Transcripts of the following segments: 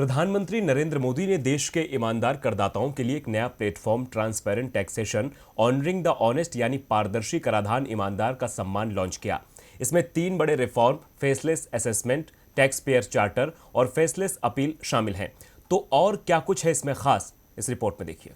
प्रधानमंत्री नरेंद्र मोदी ने देश के ईमानदार करदाताओं के लिए एक नया platform transparent taxation honouring the honest यानी पारदर्शी कराधान ईमानदार का सम्मान लॉन्च किया। इसमें 3 बड़े reform faceless assessment, tax payer charter और फेसलेस अपील शामिल हैं। तो और क्या कुछ है इसमें खास, इस रिपोर्ट में देखिए।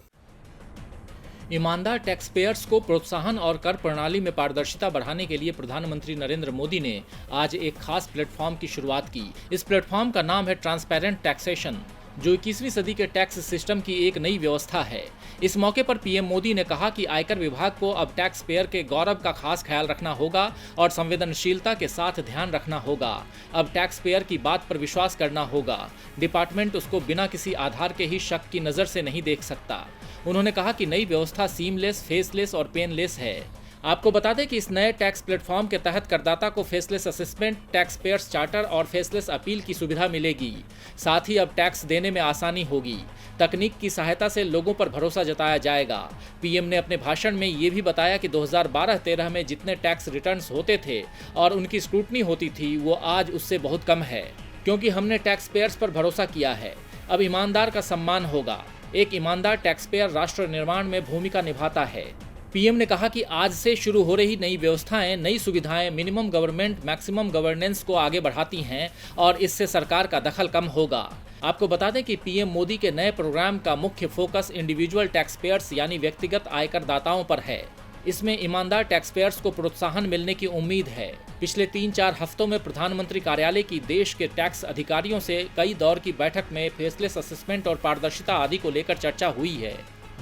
ईमानदार टैक्स पेयर्स को प्रोत्साहन और कर प्रणाली में पारदर्शिता बढ़ाने के लिए प्रधानमंत्री नरेंद्र मोदी ने आज एक खास प्लेटफॉर्म की शुरुआत की। इस प्लेटफॉर्म का नाम है ट्रांसपेरेंट टैक्सेशन, जो 21वीं सदी के टैक्स सिस्टम की एक नई व्यवस्था है। इस मौके पर पीएम मोदी ने कहा कि आयकर विभाग को अब टैक्स पेयर के गौरव का खास ख्याल रखना होगा और संवेदनशीलता के साथ ध्यान रखना होगा। अब टैक्स पेयर की बात पर विश्वास करना होगा। डिपार्टमेंट उसको बिना किसी आधार के ही शक की नज़र से नहीं देख सकता। उन्होंने कहा कि नई व्यवस्था सीमलेस, फेसलेस और पेनलेस है। आपको बता दें कि इस नए टैक्स प्लेटफॉर्म के तहत करदाता को faceless assessment, tax payers charter और फेसलेस अपील की सुविधा मिलेगी। साथ ही अब टैक्स देने में आसानी होगी। तकनीक की सहायता से लोगों पर भरोसा जताया जाएगा। पीएम ने अपने भाषण में ये भी बताया कि 2012-13 में जितने टैक्स रिटर्न्स होते थे और उनकी स्क्रूटनी होती थी, वो आज उससे बहुत कम है, क्योंकि हमने टैक्स पेयर्स पर भरोसा किया है। अब ईमानदार का सम्मान होगा। एक ईमानदार टैक्स पेयर राष्ट्र निर्माण में भूमिका निभाता है। पीएम ने कहा कि आज से शुरू हो रही नई व्यवस्थाएं, नई सुविधाएं मिनिमम गवर्नमेंट मैक्सिमम गवर्नेंस को आगे बढ़ाती हैं और इससे सरकार का दखल कम होगा। आपको बता दें कि पीएम मोदी के नए प्रोग्राम का मुख्य फोकस इंडिविजुअल टैक्स पेयर्स यानी व्यक्तिगत आयकर दाताओं पर है। इसमें ईमानदार टैक्स पेयर्स को प्रोत्साहन मिलने की उम्मीद है। पिछले 3-4 हफ्तों में प्रधानमंत्री कार्यालय की देश के टैक्स अधिकारियों से कई दौर की बैठक में फेसलेस असेसमेंट और पारदर्शिता आदि को लेकर चर्चा हुई है।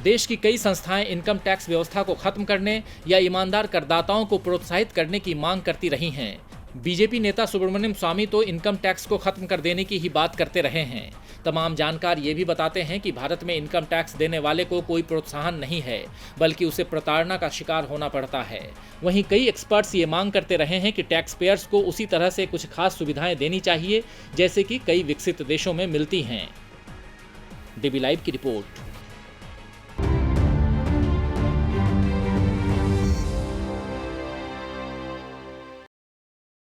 देश की कई संस्थाएं इनकम टैक्स व्यवस्था को खत्म करने या ईमानदार करदाताओं को प्रोत्साहित करने की मांग करती रही हैं। बीजेपी नेता सुब्रमण्यम स्वामी तो इनकम टैक्स को खत्म कर देने की ही बात करते रहे हैं। तमाम जानकार ये भी बताते हैं कि भारत में इनकम टैक्स देने वाले को कोई प्रोत्साहन नहीं है, बल्कि उसे प्रताड़ना का शिकार होना पड़ता है। वहीं कई एक्सपर्ट्स ये मांग करते रहे हैं कि टैक्स पेयर्स को उसी तरह से कुछ खास सुविधाएं देनी चाहिए, जैसे कि कई विकसित देशों में मिलती हैं। डीबी लाइव की रिपोर्ट।